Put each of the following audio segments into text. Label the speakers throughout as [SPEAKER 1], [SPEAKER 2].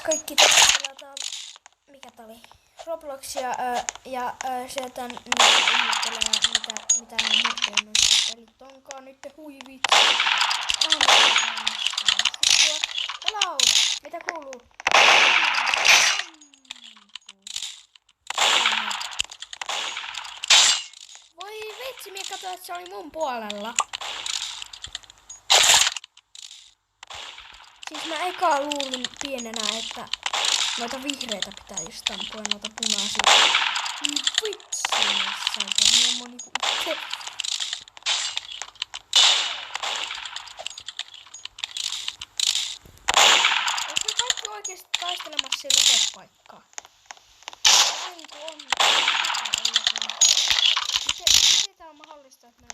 [SPEAKER 1] Kaikki pelataan, mikä tää oli, Robloxia ja sieltä niitä ihmettelee, mitä ne murkeennoista pelit onkaan nyt, hui vitsi. Hello, mitä kuuluu? Voi vitsi, minä katsoin, että se oli mun puolella. Siis mä eka luulin pienenä, että noita vihreitä pitää just ampua noita punaisia. Vitsi, minä oon niinku itse. Onko me kaikki oikeesti taistelemassa siellä rikospaikkaa? Aiku on. Miten tää on mahdollista, että mä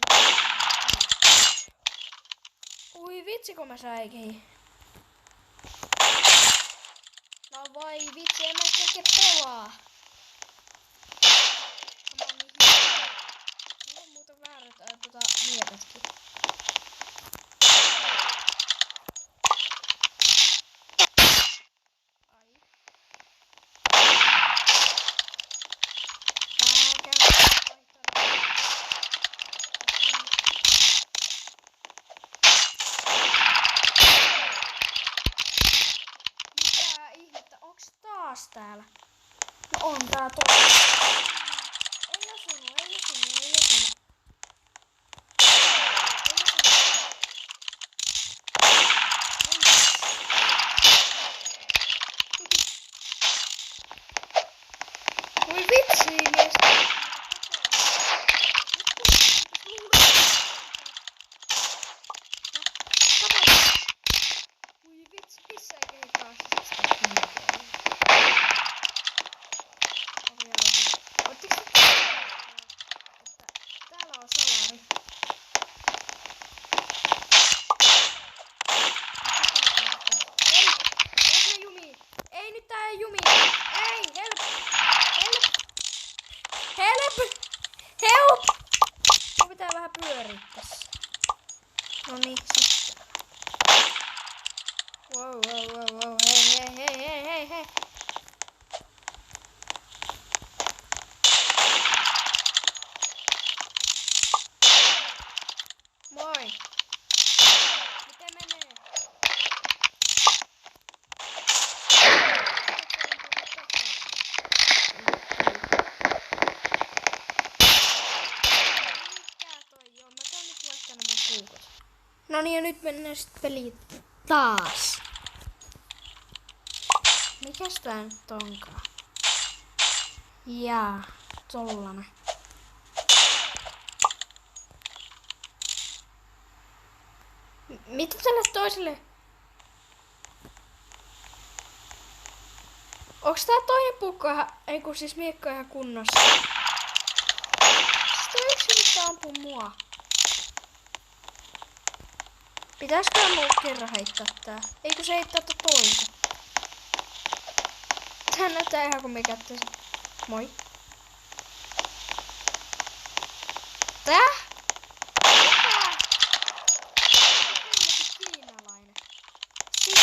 [SPEAKER 1] ui vitsi, kun mä säikin. No voi vitsi, en mä kerke pelaa. Mulla on muuten väärät mietetkin. Ai. Mä käyn vaihtamaan. Mitä ihmettä, onks taas täällä? No on tää toinen. Ei osunut. Voi vitsi, mies. Voi vitsi, missä ei kehittaa sitä. Ootteko te että täällä on salari? Ei se jumi. Ei nyt tää ei jumi. Ei, help! Mun pitää vähän pyöriä tässä. Noniin, sitten. Wow, hei. Moi. Miten menee? No niin, ja nyt mennään sitten peliin taas. Mikäs tää nyt onkaan? Jaa, tollanen. Mitä tälle toiselle? Onks tää toinen puukko ei kun siis miekko ihan kunnossa? Sitten yksi mitä ampuu mua. Pitäisikö muu kerran heittää tää? Eikö se heittää toisen? Tää näyttää ihan kuin mikä tässä. Moi. Tää? Kiinalainen. Siis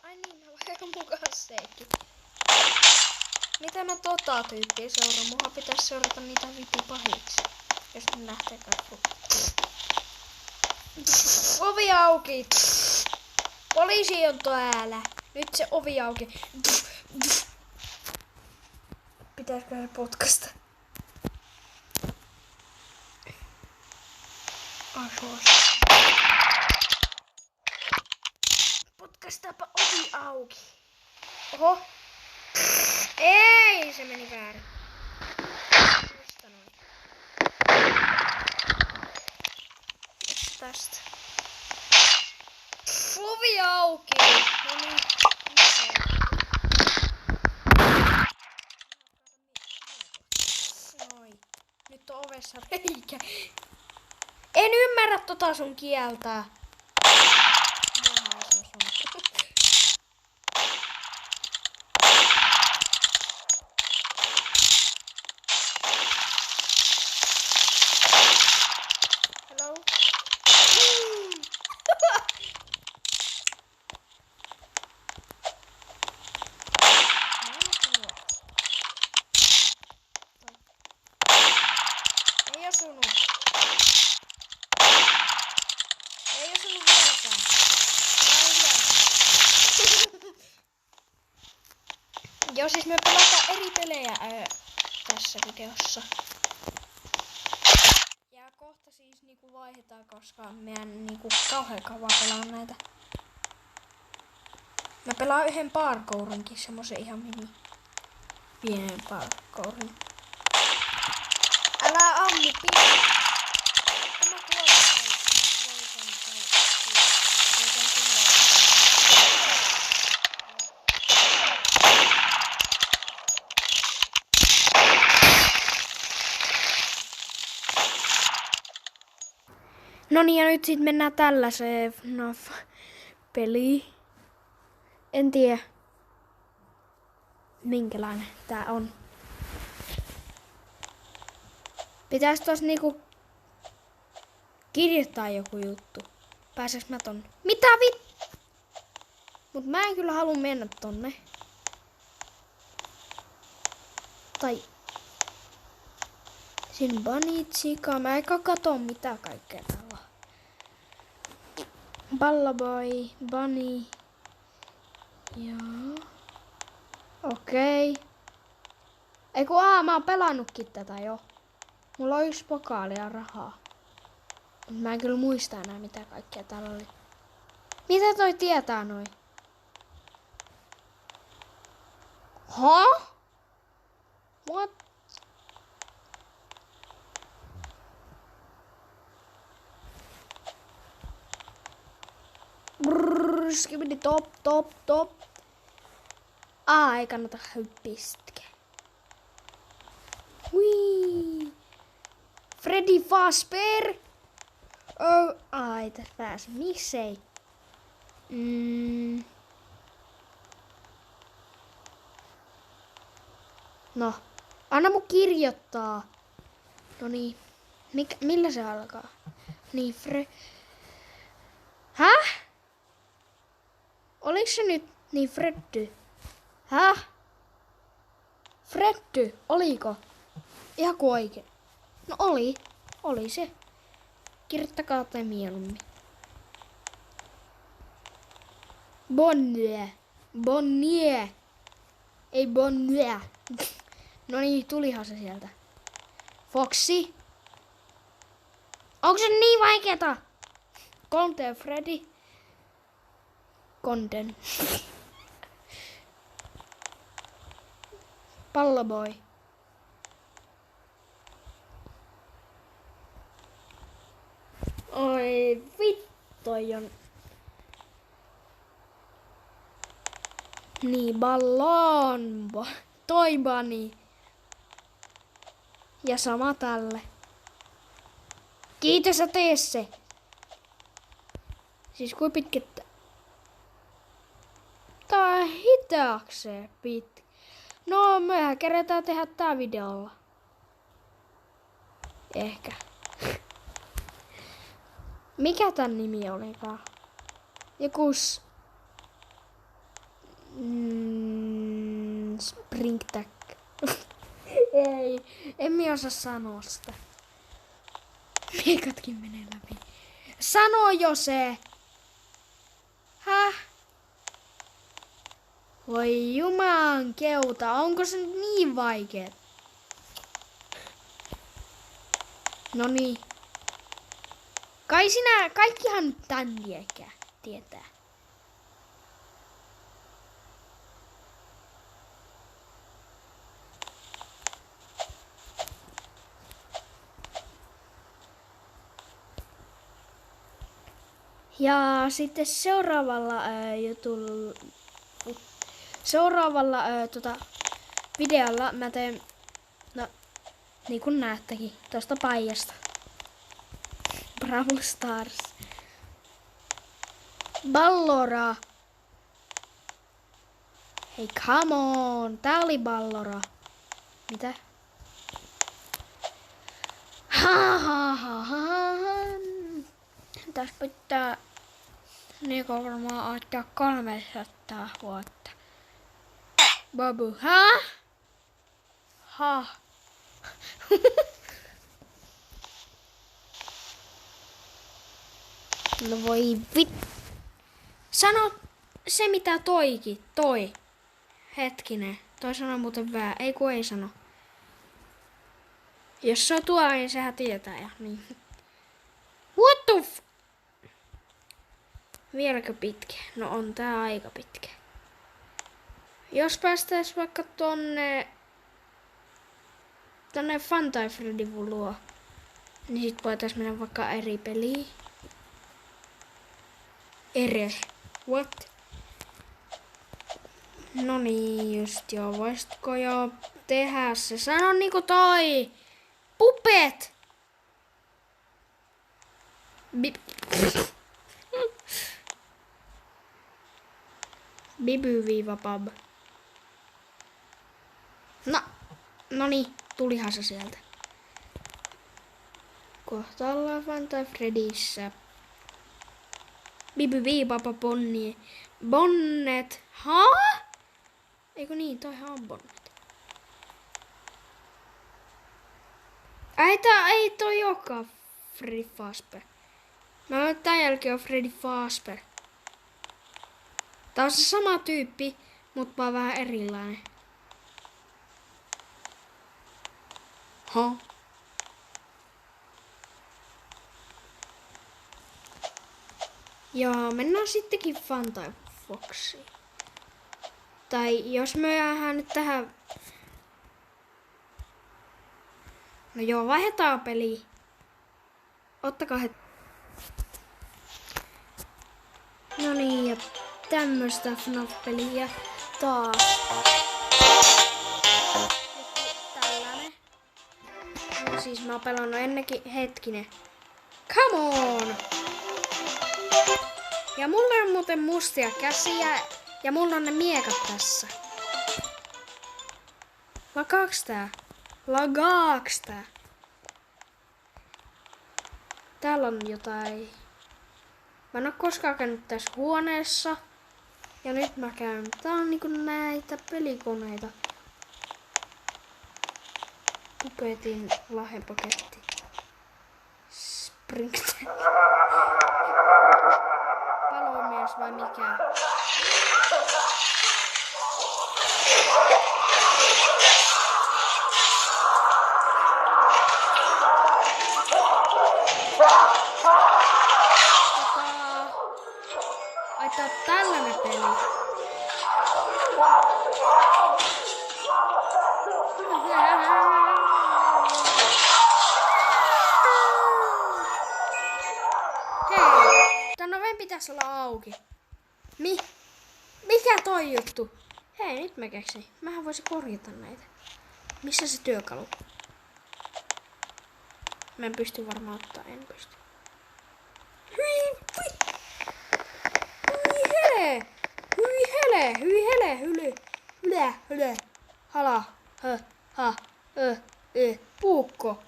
[SPEAKER 1] ai niin, mä vaikka mukaan sekin. Mitä mä tyyppiä seuraan? Mulla pitäis seurata niitä vitipahiksi. Jos ne lähtee katsomaan. Ovi auki! Poliisi on täällä. Nyt se ovi auki. Pitäisikö se potkasta? Potkastaapa ovi auki. Oho. Ei, se meni väärin. Tästä noin. Tästä. Ovi auki. No niin. Noin. Nyt on ovessa reikä. En ymmärrä tota sun kieltä. osunut. Ei osunut vieläkään. Joo, siis me pelataan eri pelejä tässä videossa. Ja kohta siis niinku vaihdetaan, koska meidän niinku kauhean kauan pelaa näitä. Mä pelaan yhden parkourinkin, semmosen ihan pienen parkourin. Älä ammu, pidä! Tämä kuolee. No niin, ja nyt sit mennään tällaiseen FNAF-peliin. En tiedä, minkälainen tää on. Pitäis tos niinku kirjoittaa joku juttu. Pääseks mä tonne? Mitä Mut mä en kyllä halua mennä tonne. Tai sin bunny chica. Mä enkä kato mitä kaikkea täällä on. Ballaboy, bunny. Joo. Okei. Eiku mä oon pelannutkin tätä jo. Mulla on 1 pokaali ja rahaa. Mut mä en kyllä muista enää mitä kaikkea täällä oli. Mitä toi tietää noin? What? Brrrr, skibidi top. Ei kannata hyppistäkään. Hui. Freddy Fazbear. Ai, tässä pääsi. Miksei? No, anna mun kirjoittaa. No niin. Millä se alkaa? Niin, Häh? Oliko se nyt niin Freddy? Häh? Freddy, oliko? Ihan kuin oikein. No oli se. Kirjoittakaa te mieluummin. Bonnie. Ei Bonnie. No niin, tulihan se sieltä. Foxy. Onko se niin vaikeeta? Conte Freddy. Conden. Palloboy. Oi vittu on. Niin, ballon. Toi bunny. Ja sama tälle. Kiitos ja tee se. Siis kuin pitkä tää on hitaakseen pitkä. No, mehän kerätään tehdä tää videolla. Ehkä. Mikä tän nimi olikaan? Joku Springtag. Ei, en minä osaa sanoa sitä. Miekatkin menee läpi. Sano jo se! Häh? Voi juman keuta, onko se niin vaikea? Noniin. Kaikkihan tän tietää. Ja sitten seuraavalla videolla mä teen, no niin kuin näettekin, tosta paijasta. Brawl Stars. Ballora. Hei, come on. Tää oli Ballora. Mitä? Tässä pitää niinku varmaan ottaa 300 vuotta. Babu, No voi Sano se mitä toi. Hetkinen. Toi sanoo muuten väärin. Ei kun ei sano. Jos se on tuolla, niin sehän tietää ja niin. What the Vieläkö pitkä? No on tää aika pitkä. Jos päästäis vaikka tonne Funtime Freddyn luo, niin sit voitais mennä vaikka eri peliin. What? No niin, just joo. Voisitko jo tehdä se? Sano niinku toi. Puppet! Biby-pub. No niin, tulihan se sieltä. Kohta ollaan Funtime Freddyssä. Biby-pub Bonnet. Haa? Eikö niin? Toihan on Bonnet. Ei toi olekaan Freddy Fazbear. Mä luulen, että tän jälkeen on Freddy Fazbear. Tää on se sama tyyppi, mut vaan vähän erilainen. Joo, mennään sittenkin Funtime Foxiin. Tai jos me jäähän nyt tähän... No joo, vaihdetaan peli. Ottakaa No niin, ja tämmöstä FNAF-peliä taas. Tällainen. No siis mä oon pelannut ennenkin, hetkinen. Come on! Ja mulla on muuten mustia käsiä ja mulla on ne miekat tässä. Lagaaks tää? Täällä on jotain. Mä en oo koskaan käynyt tässä huoneessa. Ja nyt mä käyn. Tää on niinku näitä pelikoneita. Pupetin lahjapaketti. Springtail. Palomies vai mikä? Ai tää on tällainen peli. Hei, tän oven pitäisi olla auki. Mikä toi juttu? Hei, nyt mä keksin. Mähän voisin korjata näitä. Missä se työkalu? Mä en pysty varmaan ottaa, en pysty. Hyi hele, hala, puukko.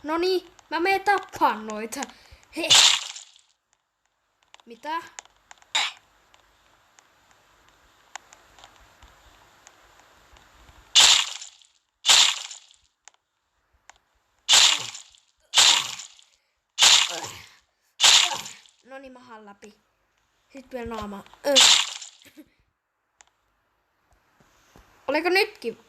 [SPEAKER 1] Noniin, mä menen tappaan noita. He. Mitä? Noniin, mahan läpi. Sitten vielä naama. Oliko nytkin?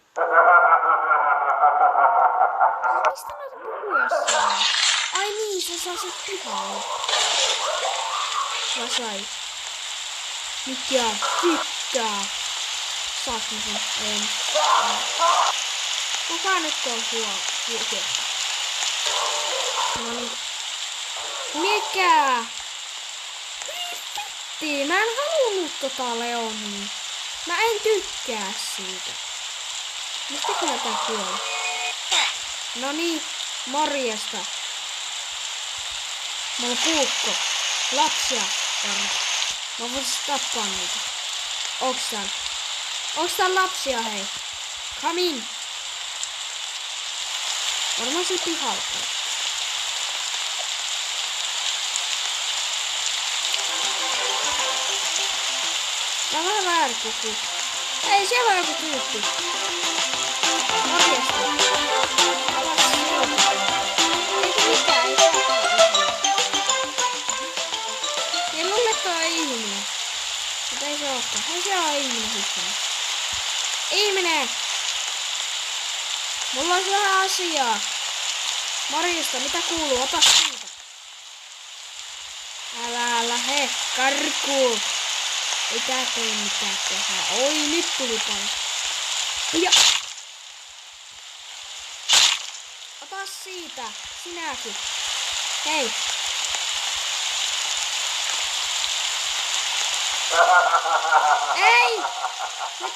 [SPEAKER 1] Mistä noita puhuja saa? Ai niin, se saa sit pihalle. Mä sai. Mikä pitää? Saas mä sen? En. Kuka nyt on huono? Noniin. Mikä? Mä en halunnut tota Leonia. Mä en tykkää siitä. Mistä kyllä tää kuoli? Noniin, morjesta. Mulla on puukko. Lapsia. Mä voisin tappaa niitä. Onks täällä lapsia, hei? Come in. Varmaan se pihalla. Tää on vähän väärä puku. Ei, siellä on joku tyyppi. Morjesta. Eikö mitään, ei saa. taas vähän asiaa. Morjesta, mitä kuuluu? Ota siitä. Älä lähe karkuun. Ei tää tee mitään tehdä. Oi, nyt tuli paljon. Ja. Ota siitä. Sinäkin. Hei. Ei! Nyt.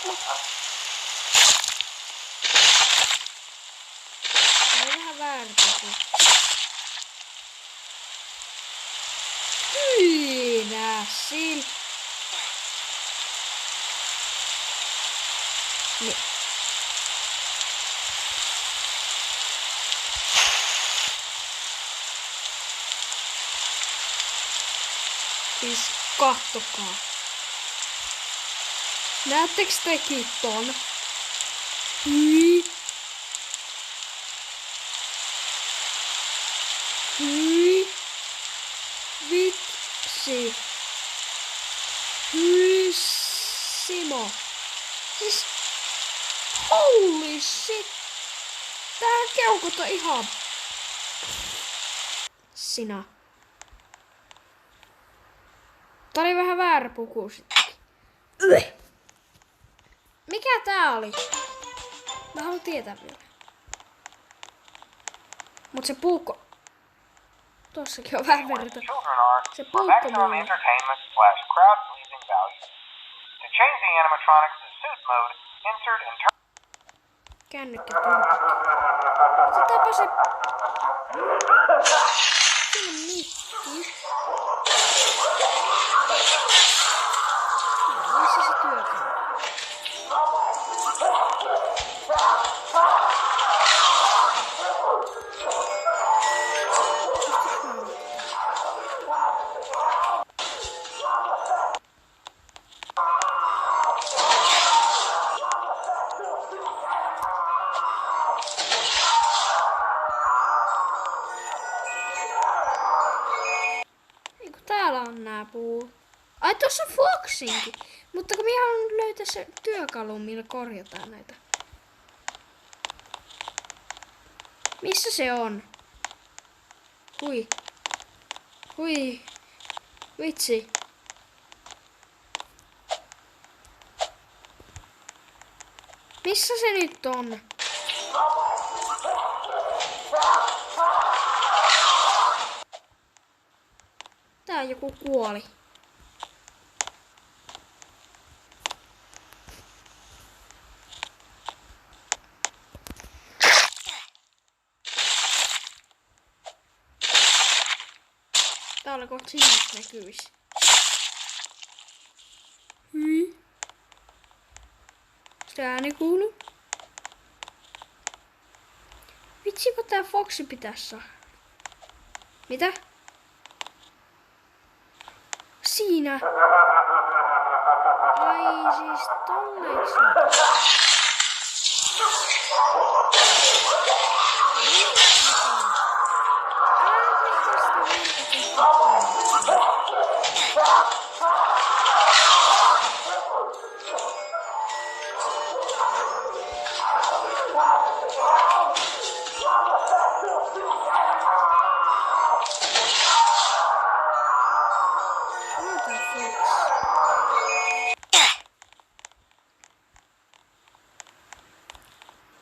[SPEAKER 1] Ei vähän väärtäkin. Hyynä sil. Niin. Siis kattokaa. Näettekö tekin ton? Hyi. Hyi. Vitsi. Hyi Simo. Siis holy shit. Tää keukot on ihan... Sinä. Tää oli vähän väärä puku sittenkin. Mikä tää oli? Mä haluan tietää vielä. Mut se puukko... Tossakin on vähän verta. Se puukko mulle. Kännykkä puukko. Otetaanpa se... Siinä on mikki. Missä se työkalu? Eiku täällä on nää puut. Ai tossa on Foxinkin. Mutta kun minä haluan löytää se työkalu, millä korjataan näitä. Missä se on? Hui. Hui. Vitsi. Missä se nyt on? Tää joku kuoli. Täällä kohta silmät näkyis. Hyi. Sitä ääni kuuluu. Vitsi, kun tää Foxi pitäis saada. Mitä? Siinä. Ai siis tolleeks nyt?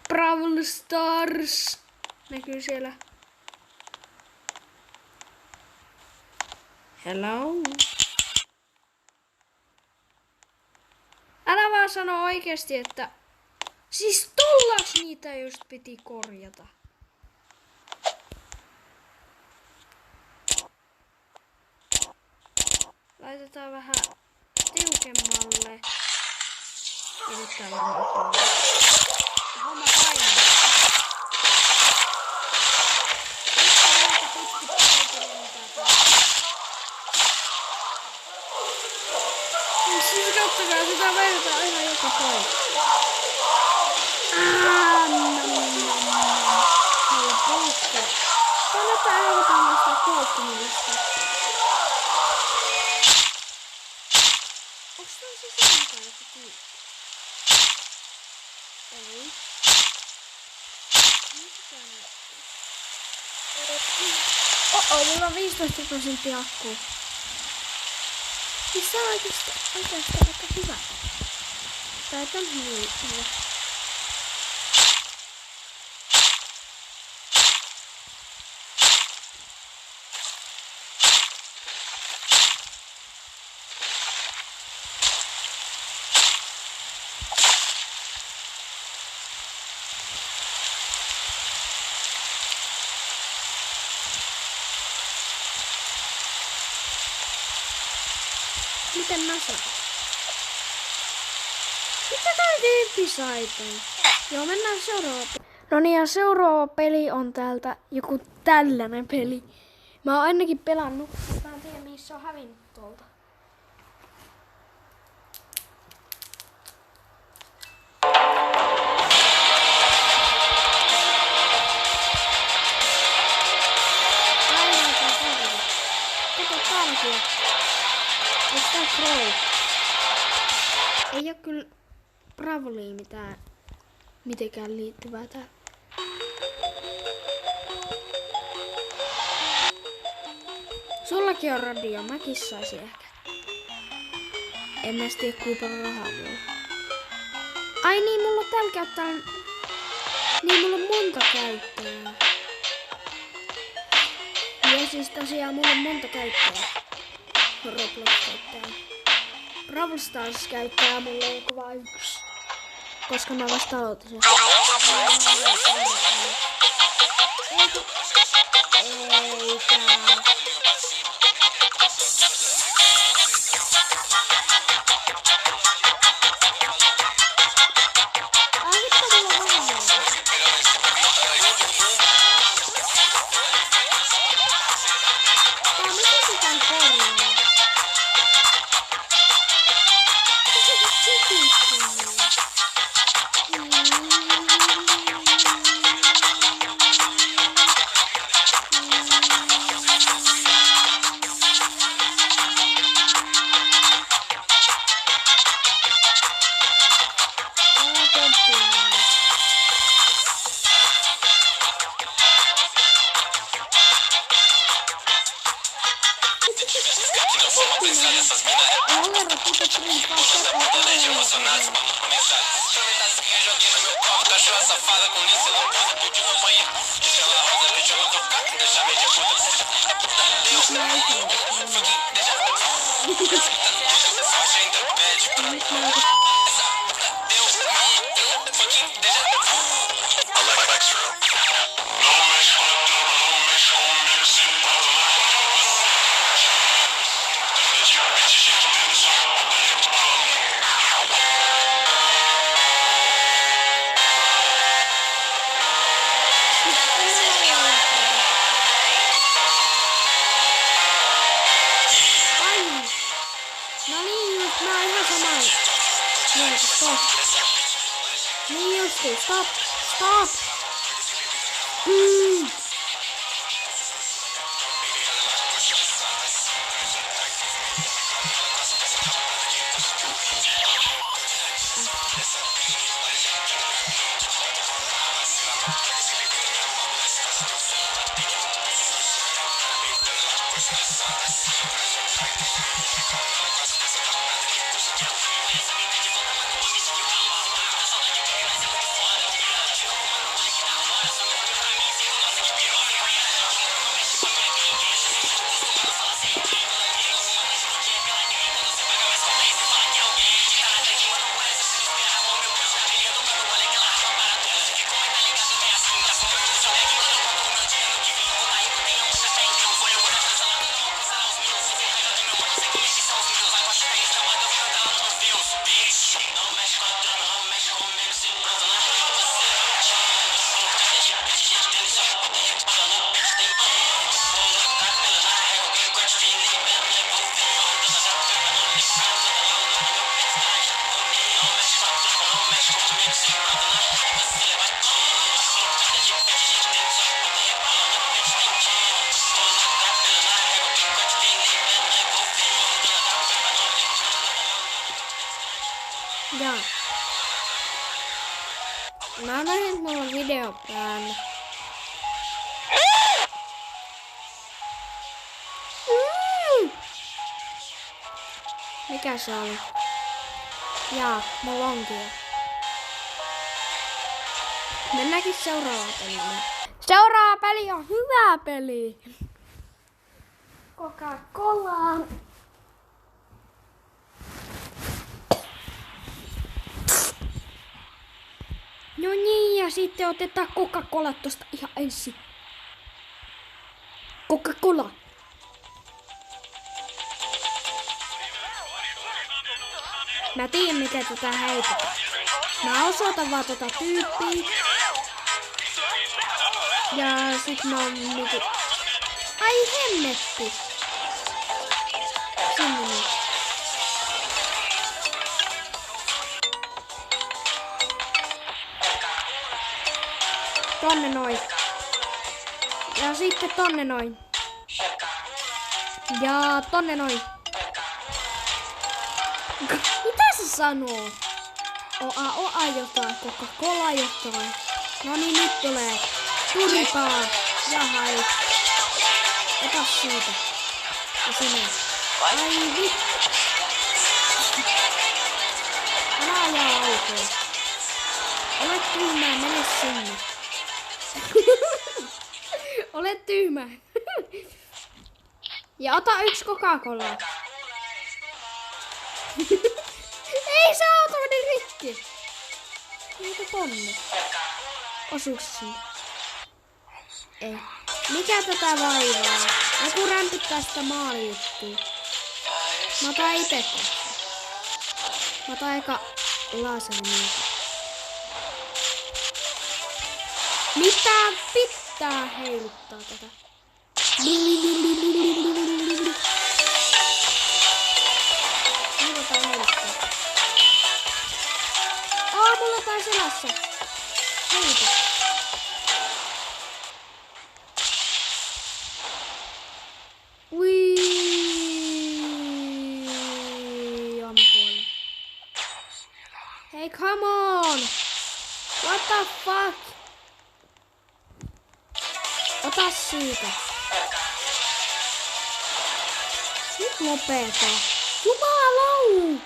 [SPEAKER 1] Brawl Stars näkyy siellä. Hello. Älä vaan sano oikeesti, että... Siis tollaks niitä just piti korjata. Laitetaan vähän tiukemmalle. Ja nyt tää varmaan homma painaa. Siis katsokaa, sitä vertaa ihan joka paikka. Mulla puukko. Kannattaa ehdottaa nostaa koukkumista. Onks toi siis enempää joku tyyppi? Ei. Mulla on 15% akkuu. Siis se on oikeesti aika hyvä. Tai on hyvä. Miten mä saan? Mitä toi tyyppi sai tän? Joo, mennään seuraavaan. No niin, ja seuraava peli on täältä joku tällainen peli. Mä oon ainakin pelannut, mutta mä en tiedä mihin se on hävinnyt tuolta. Kato täälläkin. Onks tää Pro? Ei oo kyllä Bravoliin mitenkään liittyvää tää. Sullakin on radio, mäkin saisin ehkä. En mä tiedä kuinka paljon rahaa mulla. Ai niin, mulla on tällä käyttää. Niin, mulla on monta käyttäjää. Ja siis tosiaan mulla on monta käyttäjää. Roblox-käyttäjää. Brawl Stars käyttää mulla on vaan yksi. Koska mä vasta aloitin sen. Stop! Stop! Joo. Mä näin, että mulla on video päällä. mikä se oli? Jaa, mulla onkin. Mennäänkin seuraavaan peliin. Seuraava peli on hyvä peli. Coca-Cola. No niin, ja sitten otetaan Coca-Cola tosta ihan ensin. Coca-Cola. Mä tiedän miten tätä heitetään. Mä osoitan vaan tota tyyppiä. Ja sit mä oon niinku... Ai hemmetti! Sinne niin. Tonne noin. Ja sitten tonne noin. Ja tonne noin. Mitä se sanoo? Oa jotain, Coca-Cola jotain. No niin, nyt tulee. Turipaa. Jahai. Ota siitä. Ja sinä. Ai vittu. Älä ajaa autoa. Olet tyhmää, mene sinne. Olet tyhmä. Ja ota yksi Coca-Colaa. Ei se auto meni rikki. Mitä tonne? Osuuko sinne? Ei. Mikä tätä vaivaa? Joku rämpyttää sitä maalijuttua. Mä otan ite kohta. Mä otan eka laserin. Mitä pitää heiluttaa tätä? Mitä heiluttaa? Mulla tää selässä. Heiluta. Hey, come on! What the fuck? Ota siitä. Nyt lopeta. Jumalau!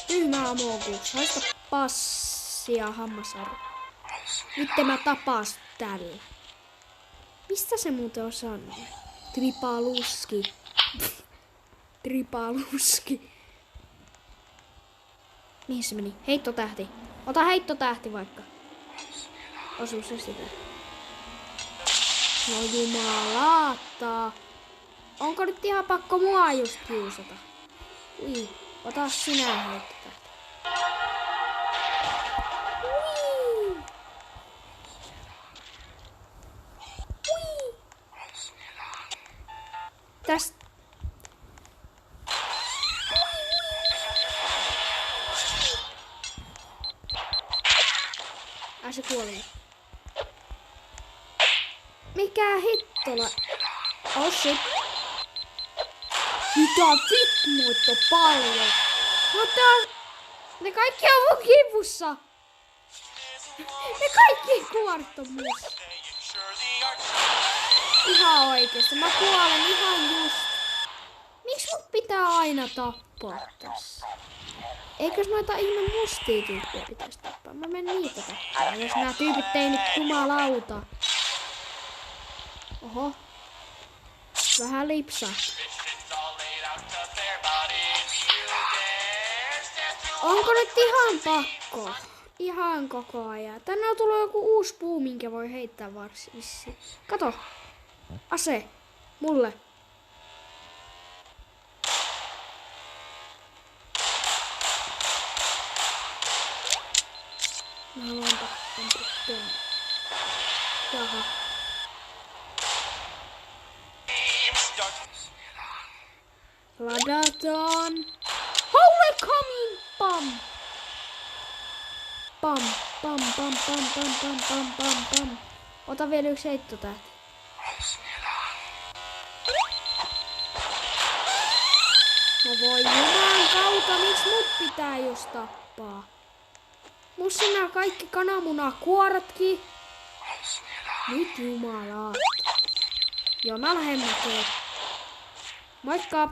[SPEAKER 1] Tyhmää mokuus. Haista passia hammasarja. Nyt mä tapas tällä. Mistä se muuten on sanonut? Tripaluski. Tripaluski. Mihin se meni? Heittotähti. Ota heittotähti vaikka. Osuu se sitä. No jumalauta. Onko nyt ihan pakko mua just kiusata? Ui. Ota sinä heittotähti. Ui. Ui. Tästä. Se kuoli. Mikä hittola? Oh shit. Mitä vittu paljon? Mutta ne kaikki on mun kivussa. Ne kaikki kuoret on myös. Ihan oikeesti. Mä kuolen ihan just. Miksi mut pitää aina tappaa tässä? Eikös noita ihme mustia tyyppejä pitäisi tappaa? Mä menen niitä tappaa. Jos nää tyypit ei nyt jumalauta. Oho. Vähän lipsaa. Onko nyt ihan pakko? Ihan koko ajan. Tänne on tullut joku uusi puu, minkä voi heittää varsin. Kato. Ase. Mulle. Mä haluan tappaa tonne. Jaha. Ladataan. Holy coming! Pam! Pam, pam, pam, pam, pam, pam, pam, pam, pam. Ota vielä yksi heittotähti. No voi juman kautta, miksi mut pitää just tappaa? Musta nää kaikki kananmunakuoretkin. Nyt jumalaa. Joo, mä lähden näkee. Moikka!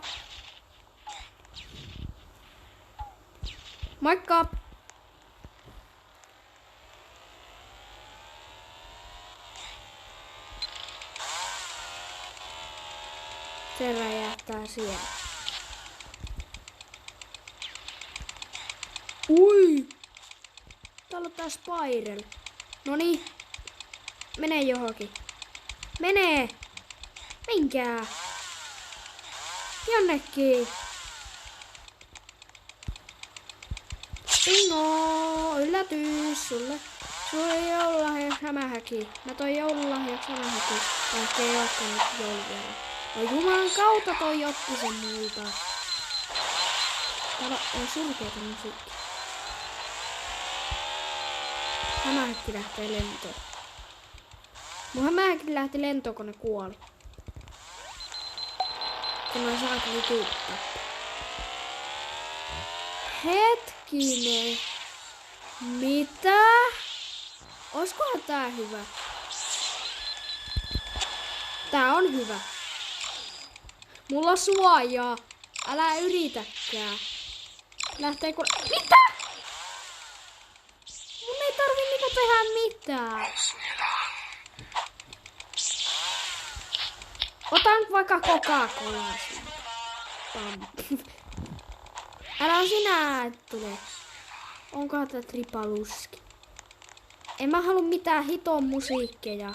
[SPEAKER 1] Moikka! Se räjähtää siellä. Ui! Täällä on tää Spiral. Noniin. Mene johonkin. Mene! Menkää! Jonnekin! Bingo! Yllätys sulle! Sulla ei joululahjaksi hämähäki. Mä toin joululahjaksi hämähäki. Vaikka ei olekaan nyt jouluviera. No jumalan kautta toi otti sen multa. Täällä on surkeita musiikkia. Hämähäkki lähtee lentoon. Mun hämähäkki lähti lentoon, kun ne kuoli. Kun mä saakeli tuuttaa. Hetkinen. Mitä? Oiskohan tää hyvä? Tää on hyvä. Mulla on suojaa. Älä yritäkään. Lähteekö... Mitä? Mun ei tarvi niinku tehdä mitään. Otan vaikka Coca-Colaa sinne. Älä sinä tule. Onkohan tää tripaluski? En mä halua mitään hiton musiikkeja.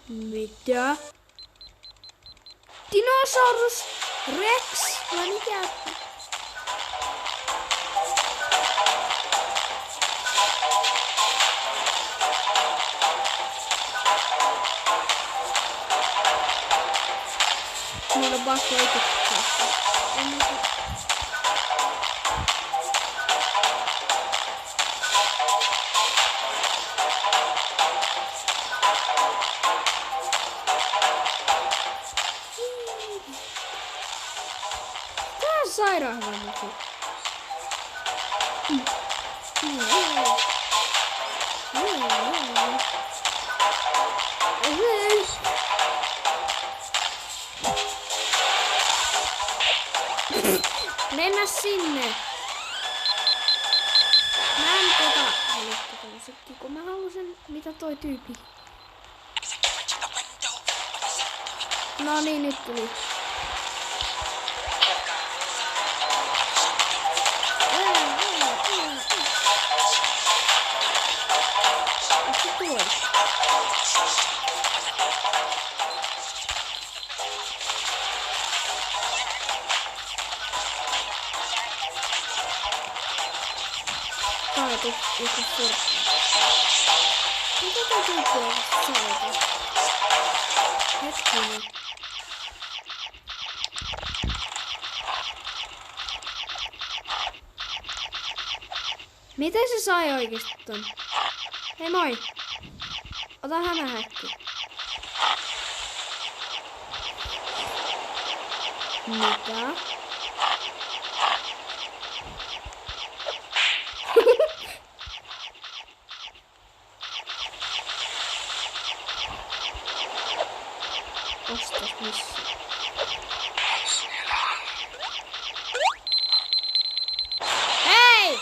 [SPEAKER 1] Mitä? Dinosaurus Rex? Vai mikä? Mulla on pakko etikkaa. Tää on sairaan hyvä musiikki. Mennä sinne! Mä en halua tätä musiikkia, kun mä halusin mitä toi tyyppi. No niin, nyt tuli. Onko tuo? Kaatu joku forkki. Mitä tää tyyppi on saatu? Hetkinen. Miten se sai oikeesti ton? Hei moi! Ota hämähäkki. Mitä? Ostas missä? Hei!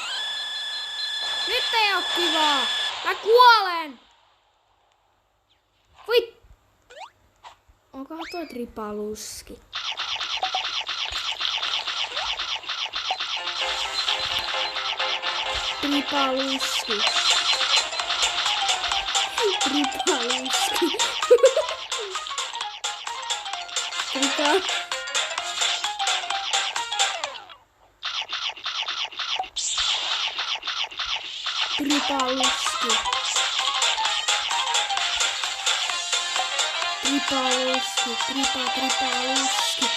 [SPEAKER 1] Nyt ei oo kivaa! Mä kuolen! Voi! Onkohan toi tripaluski? Tripaluski. Tripaluski. Tripaluski. Tripaluski.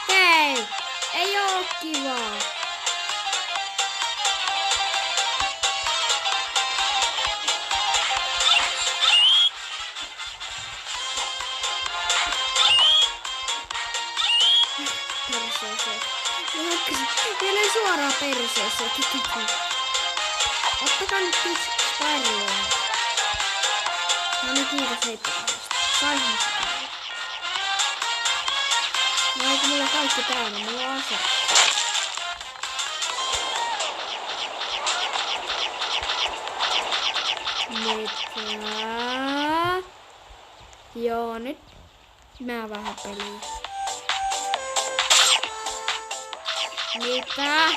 [SPEAKER 1] Hei! Ei oo kivaa. Perseeseen. Vielä suoraan perseeseen. Ottakaa nyt yksi Spiralaa. No niin, kiitos heittämisestä. Saihan sitä. No eikö mulla kaikki täynnä? Mulla on ase. Mitä? Joo, nyt mä vähän peliä. Mitä?